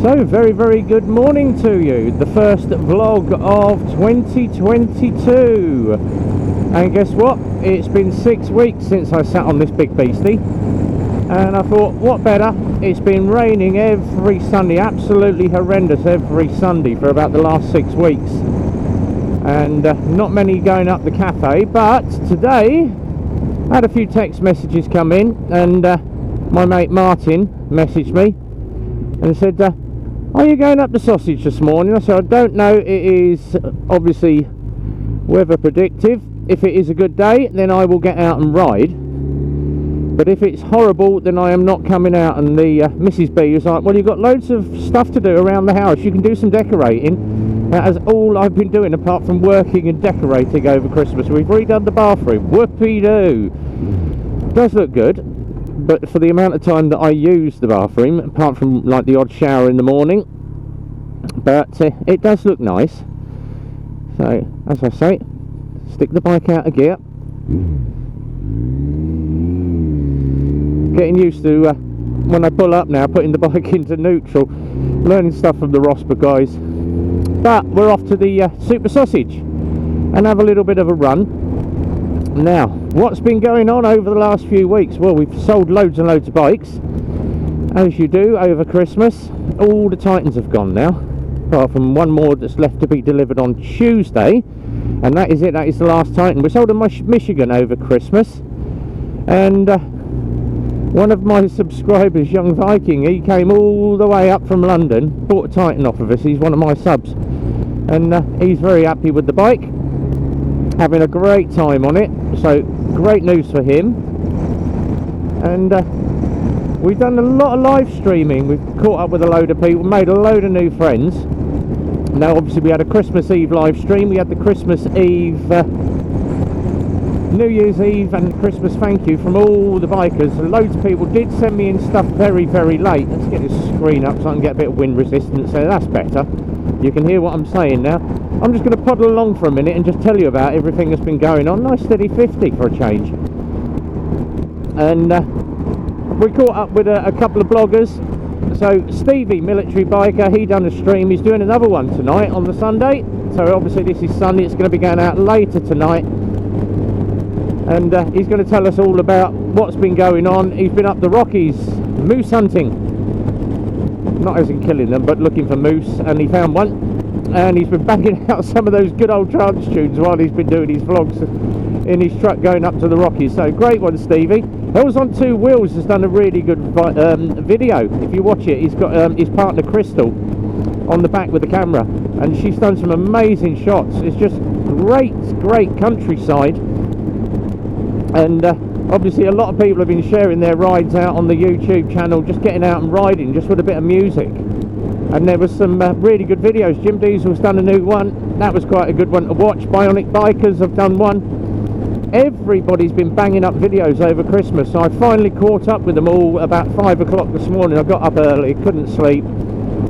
So very good morning to you, the first vlog of 2022, and guess what, it's been 6 weeks since I sat on this big beastie, and I thought what better, it's been raining every Sunday, absolutely horrendous every Sunday for about the last 6 weeks, and not many going up the cafe, but today I had a few text messages come in, and my mate Martin messaged me and said, are you going up the sausage this morning? I said, I don't know, it is obviously weather predictive. If it is a good day, then I will get out and ride, but if it's horrible, then I am not coming out. And the Mrs. B was like, well, you've got loads of stuff to do around the house, you can do some decorating. That is all I've been doing apart from working and decorating over Christmas. We've redone the bathroom, whoopee-doo. Does look good, but for the amount of time that I use the bathroom, apart from like the odd shower in the morning, but it does look nice. So as I say, stick the bike out of gear, getting used to when I pull up now, putting the bike into neutral, learning stuff from the Rosper guys. But we're off to the Super Sausage and have a little bit of a run. Now, what's been going on over the last few weeks? Well, we've sold loads and loads of bikes, as you do over Christmas. All the Titans have gone now, apart from one more that's left to be delivered on Tuesday, and that is it. That is the last Titan. We sold in Michigan over Christmas, and one of my subscribers, Young Viking, he came all the way up from London, bought a Titan off of us. He's one of my subs, and he's very happy with the bike, having a great time on it, so great news for him. And we've done a lot of live streaming, we've caught up with a load of people, made a load of new friends. Now obviously we had a Christmas Eve live stream, we had the Christmas Eve, New Year's Eve and Christmas thank you from all the bikers. Loads of people did send me in stuff very late. Let's get this screen up so I can get a bit of wind resistance, so that's better. You can hear what I'm saying now. I'm just going to poddle along for a minute and just tell you about everything that's been going on. Nice steady 50 for a change. And we caught up with a couple of bloggers. So Stevie, military biker, he done a stream. He's doing another one tonight on the Sunday. So obviously this is Sunday, it's going to be going out later tonight. And he's going to tell us all about what's been going on. He's been up the Rockies moose hunting. Not as in killing them, but looking for moose, and he found one. And he's been banging out some of those good old trance tunes while he's been doing his vlogs in his truck going up to the Rockies. So great one, Stevie. Hills on Two Wheels has done a really good video. If you watch it, he's got his partner Crystal on the back with the camera, and she's done some amazing shots. It's just great countryside, and obviously a lot of people have been sharing their rides out on the YouTube channel, just getting out and riding just with a bit of music. And there was some really good videos. Jim Diesel's done a new one, that was quite a good one to watch. Bionic Bikers have done one. Everybody's been banging up videos over Christmas, so I finally caught up with them all about 5 o'clock this morning. I got up early, couldn't sleep,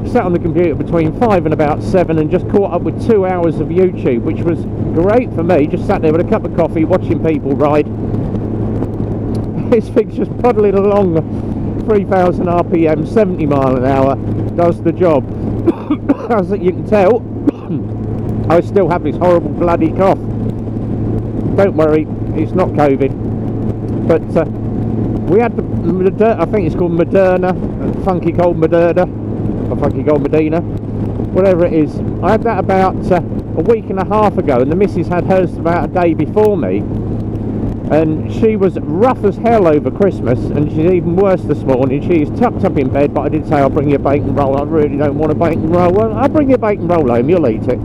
sat on the computer between 5 and about 7 and just caught up with 2 hours of YouTube, which was great for me. Just sat there with a cup of coffee watching people ride. This thing's just puddling along 3,000 RPM, 70 mile an hour, does the job. As you can tell, I still have this horrible bloody cough. Don't worry, it's not COVID. But we had the I think it's called Moderna, Funky Cold Moderna, or Funky Cold Medina, whatever it is. I had that about a week and a half ago, and the missus had hers about a day before me. And she was rough as hell over Christmas, and she's even worse this morning. She's tucked up in bed, but I did say I'll bring you a bacon roll. I really don't want a bacon roll. Well, I'll bring you a bacon roll home, you'll eat it.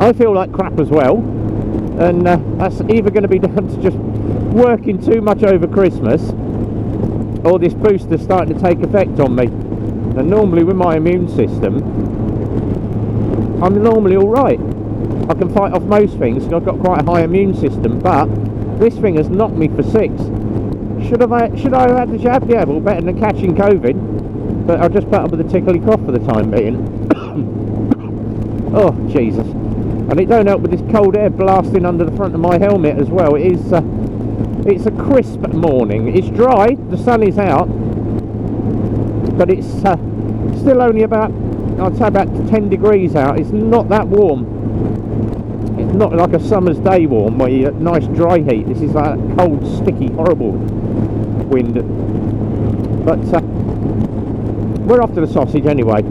I feel like crap as well, and that's either going to be down to just working too much over Christmas, or this booster starting to take effect on me. And normally with my immune system, I'm normally alright. I can fight off most things, I've got quite a high immune system, but this thing has knocked me for 6. Should I have had the jab? Yeah, well, better than catching COVID, but I'll just put up with the tickly cough for the time being. Oh, Jesus. And it don't help with this cold air blasting under the front of my helmet as well. It's a crisp morning. It's dry, the sun is out, but it's Still only about, I'd say about 10 degrees out. It's not that warm. It's not like a summer's day warm where you get nice dry heat. This is like cold, sticky, horrible wind. But we're off to the sausage anyway.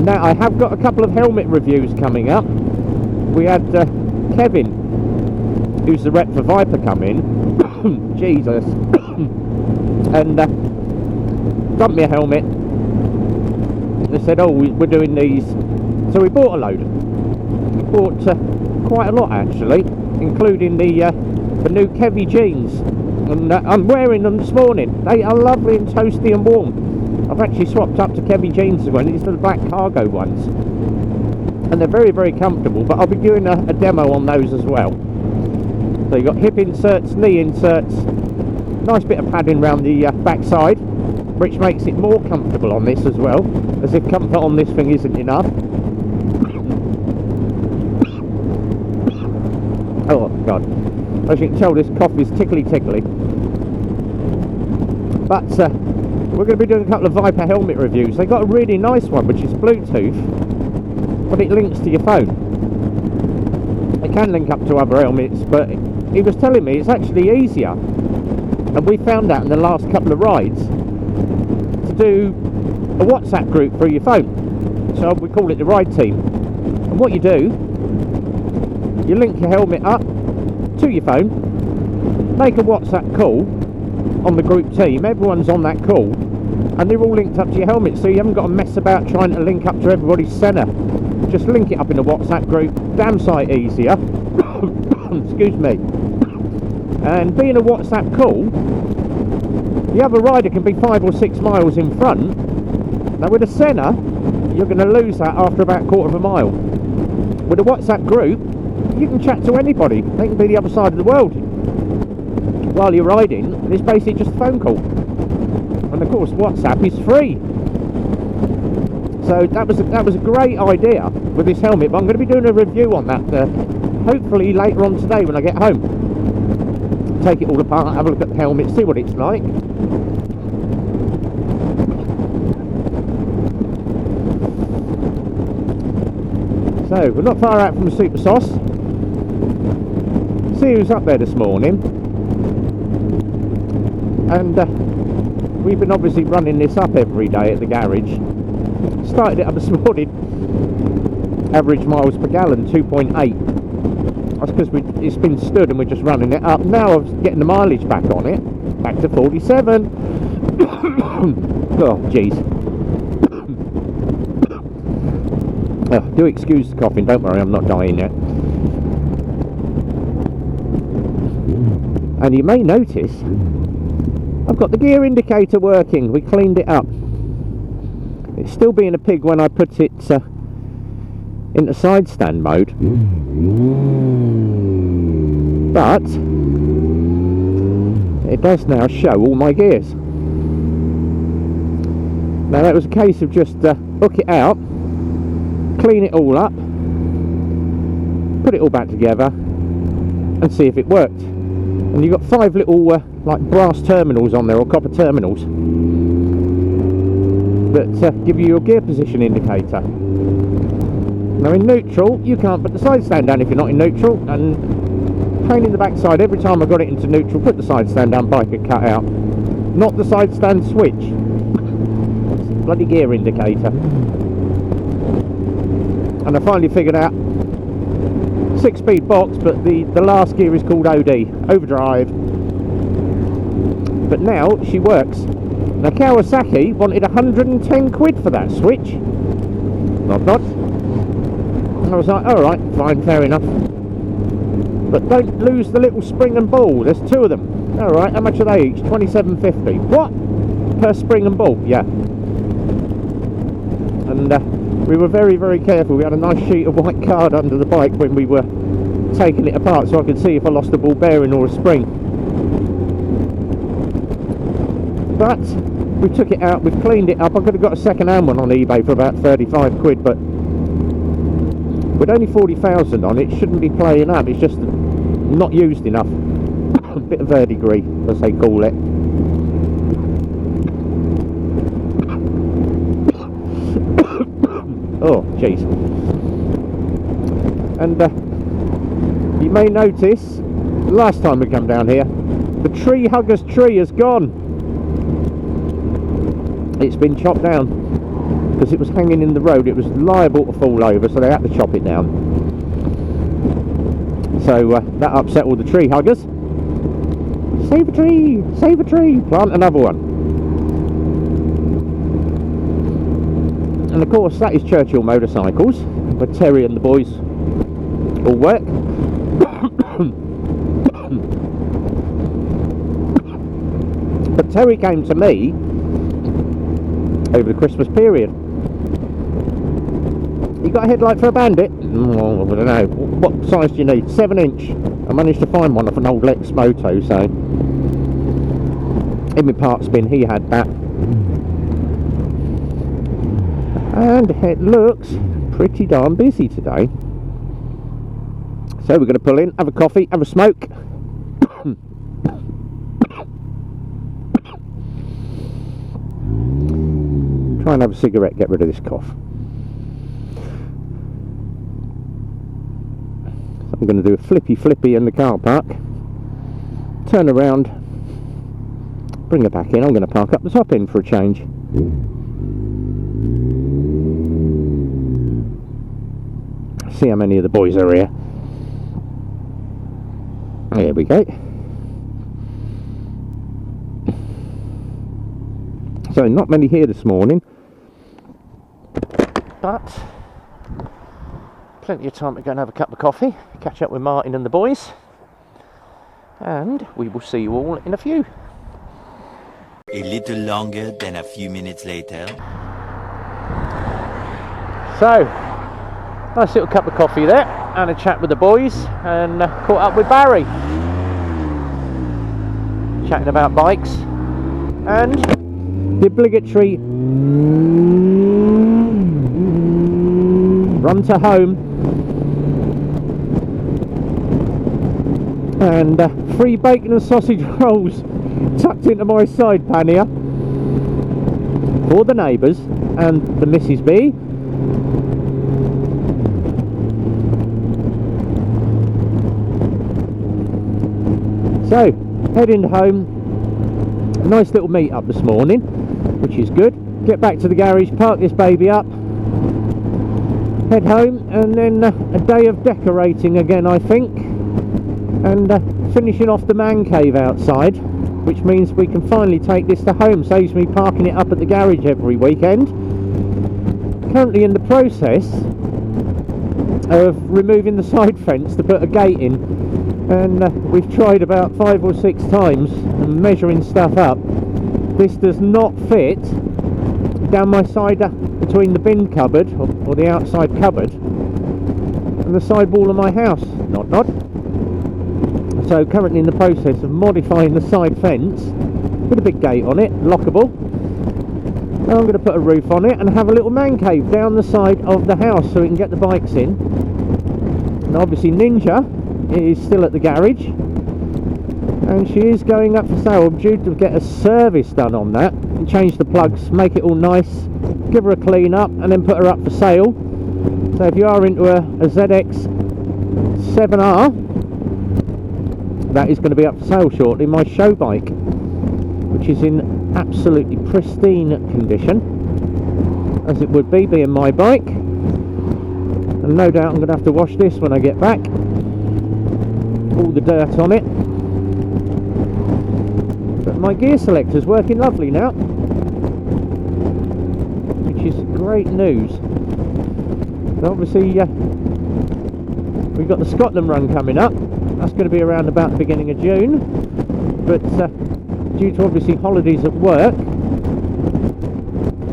Now, I have got a couple of helmet reviews coming up. We had Kevin, who's the rep for Viper, come in. Jesus. And dumped me a helmet. They said, oh, we're doing these. So we bought a load. We bought quite a lot, actually, including the new Kevy jeans. And I'm wearing them this morning. They are lovely and toasty and warm. I've actually swapped up to Kevy jeans again. These are the black cargo ones. And they're very, very comfortable, but I'll be doing a demo on those as well. So you've got hip inserts, knee inserts, nice bit of padding around the backside, which makes it more comfortable on this as well, as if comfort on this thing isn't enough. Oh God, as you can tell, this cough is tickly. But we're going to be doing a couple of Viper helmet reviews. They got a really nice one, which is Bluetooth, but it links to your phone. They can link up to other helmets, but he was telling me it's actually easier, and we found out in the last couple of rides, to do a WhatsApp group through your phone. So we call it the ride team. And what you do, you link your helmet up to your phone, make a WhatsApp call on the group team, everyone's on that call, and they're all linked up to your helmet, so you haven't got to mess about trying to link up to everybody's centre. Just link it up in a WhatsApp group, damn sight easier. Excuse me. And being a WhatsApp call, the other rider can be 5 or 6 miles in front. Now with a centre, you're going to lose that after about a quarter of a mile. With a WhatsApp group, you can chat to anybody. They can be the other side of the world while you're riding, and it's basically just a phone call. And of course WhatsApp is free. So that was a great idea with this helmet, but I'm going to be doing a review on that hopefully later on today when I get home. Take it all apart, have a look at the helmet, see what it's like. So we're not far out from the Super Sauce. See who's up there this morning. And we've been obviously running this up every day at the garage. Started it up this morning. Average miles per gallon 2.8. That's because it's been stood and we're just running it up. Now I'm getting the mileage back on it. Back to 47. Oh jeez. Oh, do excuse the coughing, don't worry, I'm not dying yet. And you may notice I've got the gear indicator working. We cleaned it up. It's still being a pig when I put it into side stand mode, but it does now show all my gears. Now that was a case of just hook it out, clean it all up, put it all back together and see if it worked. And you've got 5 little like brass terminals on there, or copper terminals, that give you your gear position indicator. Now in neutral you can't put the side stand down if you're not in neutral, and pain in the backside every time I got it into neutral, put the side stand down, bike had cut out. Not the side stand switch. It's the bloody gear indicator. And I finally figured out 6-speed box, but the last gear is called OD, overdrive. But now she works. Now Kawasaki wanted 110 quid for that switch. Not. I was like, alright, fine, fair enough. But don't lose the little spring and ball, there's 2 of them. Alright, how much are they each? 27.50. What? Per spring and ball? Yeah. And we were very, very careful. We had a nice sheet of white card under the bike when we were taking it apart, so I could see if I lost a ball bearing or a spring. But we took it out, we've cleaned it up. I could have got a second-hand one on eBay for about 35 quid, but with only 40,000 on it, shouldn't be playing up. It's just not used enough. A bit of verdigris, as they call it. Oh, jeez. And you may notice, last time we come down here, the tree hugger's tree has gone. It's been chopped down because it was hanging in the road. It was liable to fall over, so they had to chop it down. So that upset all the tree huggers. Save a tree! Save a tree! Plant another one. And of course that is Churchill Motorcycles, where Terry and the boys all work. But Terry came to me over the Christmas period. You got a headlight for a Bandit? Oh, I don't know. What size do you need? 7-inch. I managed to find one off an old Lexmoto, so in my parts bin he had that. And it looks pretty darn busy today. So we're going to pull in, have a coffee, have a smoke. Try and have a cigarette, get rid of this cough. So I'm going to do a flippy in the car park. Turn around, bring it back in. I'm going to park up the top end for a change. See how many of the boys are here. There we go. So not many here this morning, but plenty of time to go and have a cup of coffee, catch up with Martin and the boys, and we will see you all in a few. A little longer than a few minutes later. So, nice little cup of coffee there, and a chat with the boys, and caught up with Barry, chatting about bikes, and the obligatory run to home, and free bacon and sausage rolls tucked into my side pannier for the neighbours and the Mrs. B. So, heading home. A nice little meet up this morning, which is good. Get back to the garage, park this baby up, head home, and then a day of decorating again, I think, and finishing off the man cave outside, which means we can finally take this to home. Saves me parking it up at the garage every weekend. Currently in the process of removing the side fence to put a gate in, and we've tried about 5 or 6 times and measuring stuff up. This does not fit down my side between the bin cupboard or the outside cupboard and the side wall of my house. Not. So currently in the process of modifying the side fence with a big gate on it, lockable. Now I'm going to put a roof on it and have a little man cave down the side of the house so we can get the bikes in. And obviously Ninja is still at the garage, and she is going up for sale. I'm due to get a service done on that and change the plugs, make it all nice, give her a clean up, and then put her up for sale. So if you are into a ZX 7R, that is going to be up for sale shortly. My show bike, which is in absolutely pristine condition, as it would be being my bike, and no doubt I'm going to have to wash this when I get back. All the dirt on it, but my gear selector's working lovely now, which is great news. So obviously we've got the Scotland run coming up. That's going to be around about the beginning of June, but due to obviously holidays at work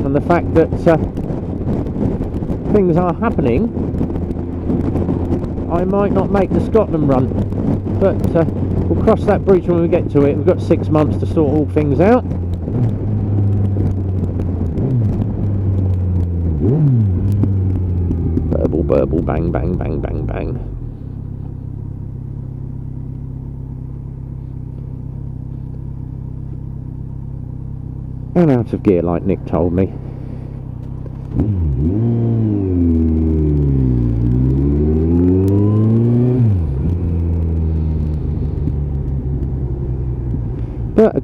and the fact that things are happening, I might not make the Scotland run, but we'll cross that bridge when we get to it. We've got 6 months to sort all things out. Burble, burble, bang, bang, bang, bang, bang. And out of gear, like Nick told me.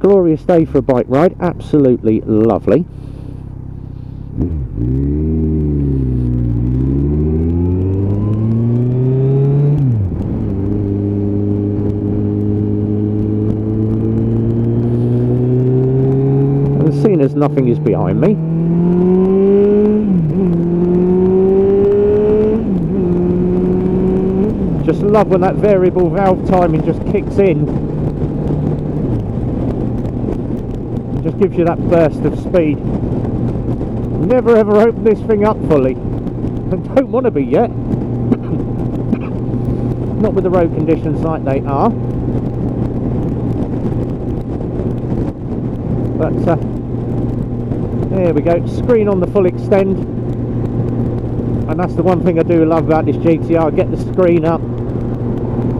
glorious day for a bike ride, absolutely lovely. And seeing as nothing is behind me, just love when that variable valve timing just kicks in. It just gives you that burst of speed. Never ever open this thing up fully. I don't want to be yet. Not with the road conditions like they are. But there we go. Screen on the full extend. And that's the one thing I do love about this GTR. Get the screen up,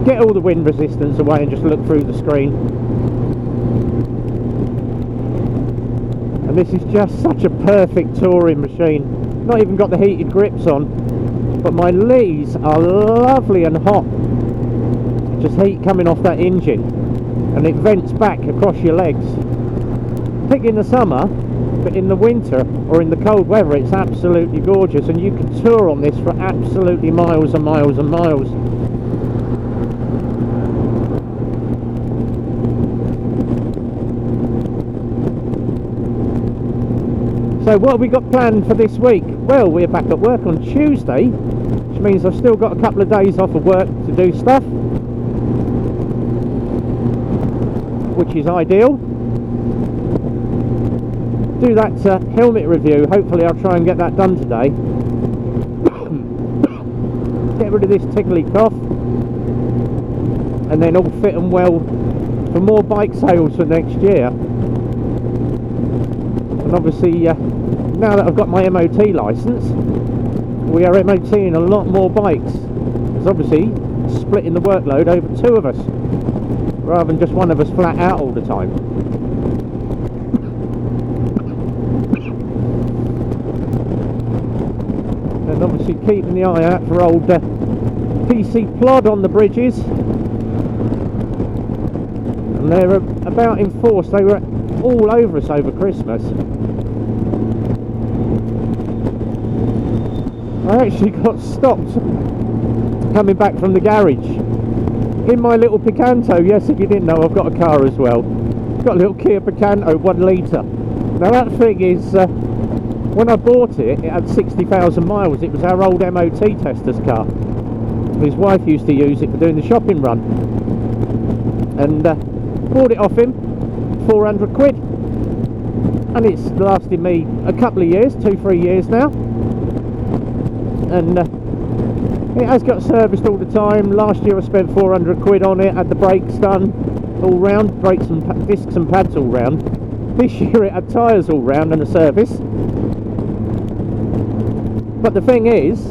get all the wind resistance away and just look through the screen. And this is just such a perfect touring machine. Not even got the heated grips on, but my lees are lovely and hot. Just heat coming off that engine, and it vents back across your legs. I think in the summer, but in the winter or in the cold weather it's absolutely gorgeous, and you can tour on this for absolutely miles and miles and miles. So what have we got planned for this week? Well, we're back at work on Tuesday, which means I've still got a couple of days off of work to do stuff, which is ideal. Do that helmet review. Hopefully I'll try and get that done today. Get rid of this tickly cough, and then all fit and well for more bike sales for next year. And obviously now that I've got my MOT license, we are MOTing a lot more bikes. It's obviously splitting the workload over two of us rather than just one of us flat out all the time. And obviously keeping the eye out for old PC plod on the bridges, and they're about in force. They were all over us over Christmas. I actually got stopped coming back from the garage in my little Picanto. Yes, if you didn't know, I've got a car as well. Got a little Kia Picanto 1 litre. Now that thing is when I bought it, it had 60,000 miles. It was our old MOT tester's car. His wife used to use it for doing the shopping run, and bought it off him, 400 quid, and it's lasted me a couple of years, 2-3 years now, and it has got serviced all the time. Last year I spent 400 quid on it, had the brakes done all round, brakes and discs and pads all round. This year it had tyres all round and a service. But the thing is,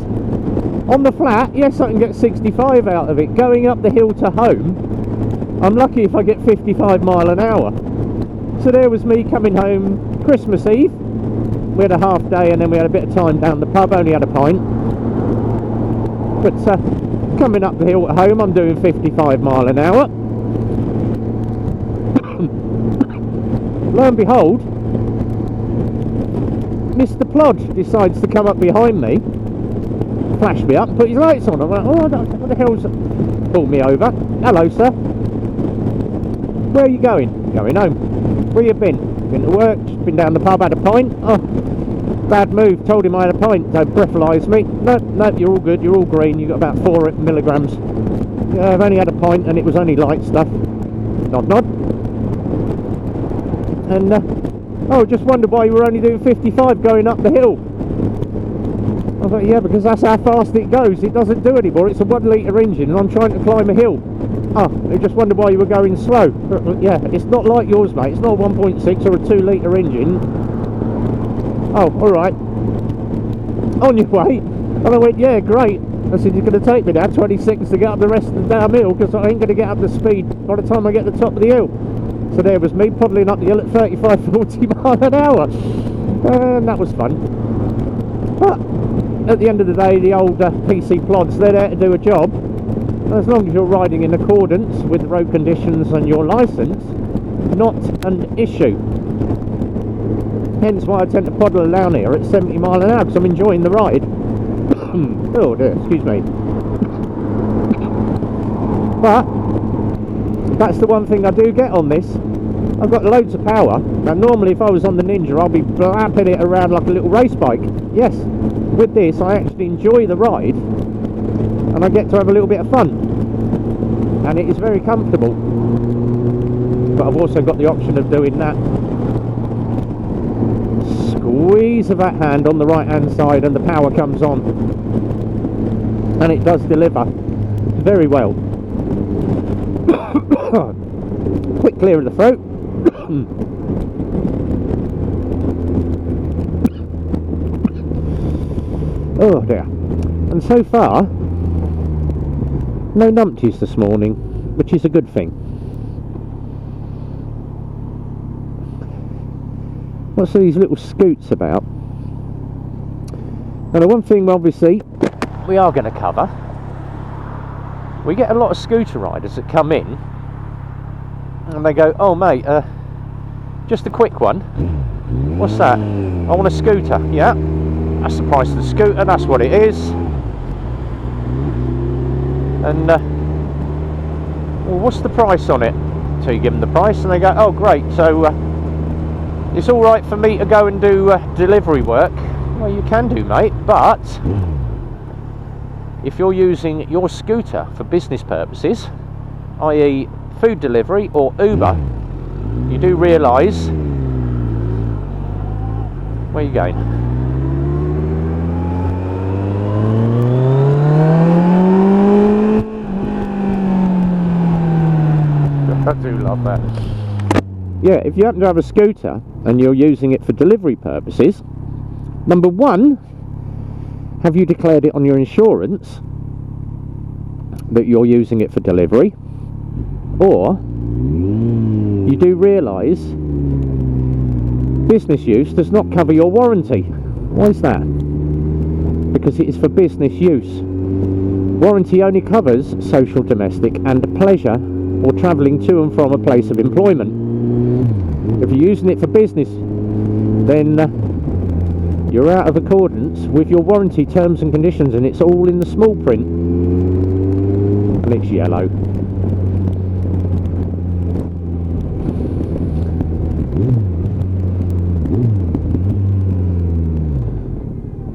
on the flat, yes, I can get 65 out of it. Going up the hill to home, I'm lucky if I get 55 mile an hour. So there was me coming home Christmas Eve. We had a half day and then we had a bit of time down the pub, only had a pint. But coming up the hill at home, I'm doing 55 mile an hour. Lo and behold, Mr. Plodge decides to come up behind me, flash me up, put his lights on. I'm like, oh, what the hell's... Pulled me over. Hello, sir. Where are you going? Going home. Where you been? Been to work, just been down the pub, had a pint. Oh, bad move. Told him I had a pint. Don't breathalyse me. No, you're all good. You're all green. You got about 4 milligrams. Yeah, I've only had a pint and it was only light stuff. Nod, nod. And oh, just wondered why you were only doing 55 going up the hill. I thought, yeah, because that's how fast it goes. It doesn't do anymore. It's a 1 litre engine and I'm trying to climb a hill. Oh, I just wondered why you were going slow. But, yeah, it's not like yours, mate. It's not a 1.6 or a 2 litre engine. Oh, alright. On your way? And I went, yeah, great. I said, you're going to take me now 20 seconds to get up the rest of the damn hill, because I ain't going to get up the speed by the time I get to the top of the hill. So there was me puddling up the hill at 35-40 mile an hour. And that was fun. But at the end of the day, the old PC plods, they're there to do a job. As long as you're riding in accordance with the road conditions and your licence, not an issue. Hence why I tend to poddle down here at 70 mile an hour, because I'm enjoying the ride. Oh dear, excuse me. But that's the one thing I do get on this. I've got loads of power. Now normally if I was on the Ninja, I'll be blapping it around like a little race bike. Yes, with this I actually enjoy the ride and I get to have a little bit of fun, and it is very comfortable. But I've also got the option of doing that squeeze of that hand on the right hand side and the power comes on, and it does deliver very well. Quick clear of the throat. Oh dear. And so far no numpties this morning, which is a good thing. What's these little scoots about? Now the one thing obviously we are going to cover, we get a lot of scooter riders that come in and they go, oh mate, just a quick one, what's that? I want a scooter. Yeah, that's the price of the scooter, that's what it is. And well, what's the price on it? So you give them the price and they go, oh great, so it's alright for me to go and do delivery work. Well, you can do, mate, but if you're using your scooter for business purposes, i.e. food delivery or Uber, you do realise... Where are you going? I do love that. Yeah, if you happen to have a scooter and you're using it for delivery purposes, number one, have you declared it on your insurance that you're using it for delivery? Or you do realise business use does not cover your warranty. Why is that? Because it is for business use. Warranty only covers social, domestic and pleasure, or travelling to and from a place of employment. If you're using it for business, then you're out of accordance with your warranty terms and conditions, and it's all in the small print, and it's yellow.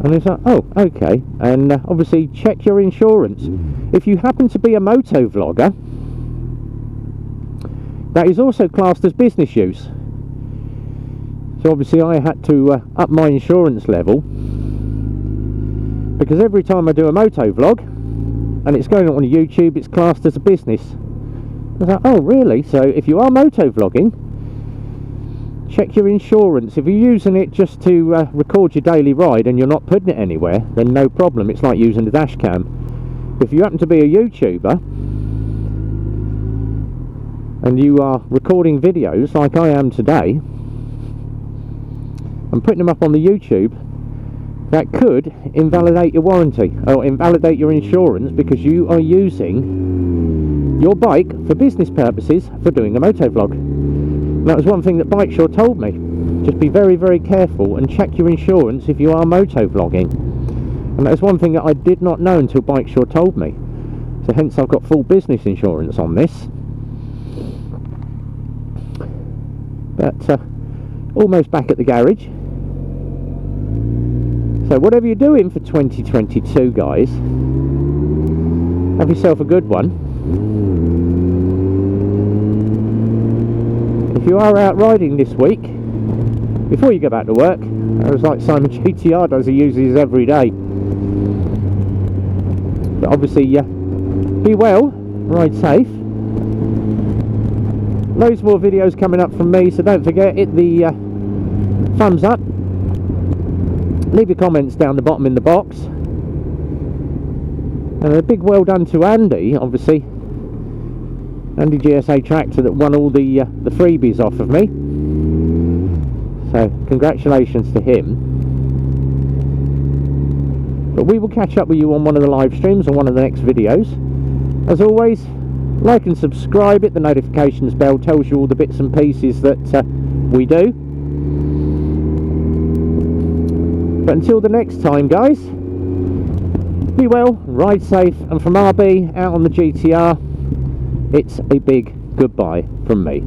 And it's like, oh, okay. And obviously check your insurance. If you happen to be a moto vlogger, that is also classed as business use. So obviously I had to up my insurance level, because every time I do a moto vlog and it's going on YouTube, it's classed as a business. I was like, oh really? So if you are moto vlogging, check your insurance. If you're using it just to record your daily ride and you're not putting it anywhere, then no problem, it's like using the dash cam. If you happen to be a YouTuber and you are recording videos like I am today and putting them up on the YouTube, that could invalidate your warranty or invalidate your insurance, because you are using your bike for business purposes for doing a moto vlog. And that was one thing that Bikesure told me. Just be very, very careful and check your insurance if you are moto vlogging. And that was one thing that I did not know until Bikesure told me. So hence I've got full business insurance on this. But almost back at the garage. So whatever you're doing for 2022, guys, have yourself a good one. If you are out riding this week, before you go back to work, it was like Simon GTR does, he uses his every day. But obviously, be well, ride safe. Loads more videos coming up from me, so don't forget, hit the thumbs up. Leave your comments down the bottom in the box. And a big well done to Andy, obviously. Andy GSA Tractor, that won all the freebies off of me. So congratulations to him. But we will catch up with you on one of the live streams or one of the next videos. As always, Like and subscribe, hit the notifications bell, tells you all the bits and pieces that we do. But until the next time, guys, be well, ride safe, and from RB out on the GTR, it's a big goodbye from me.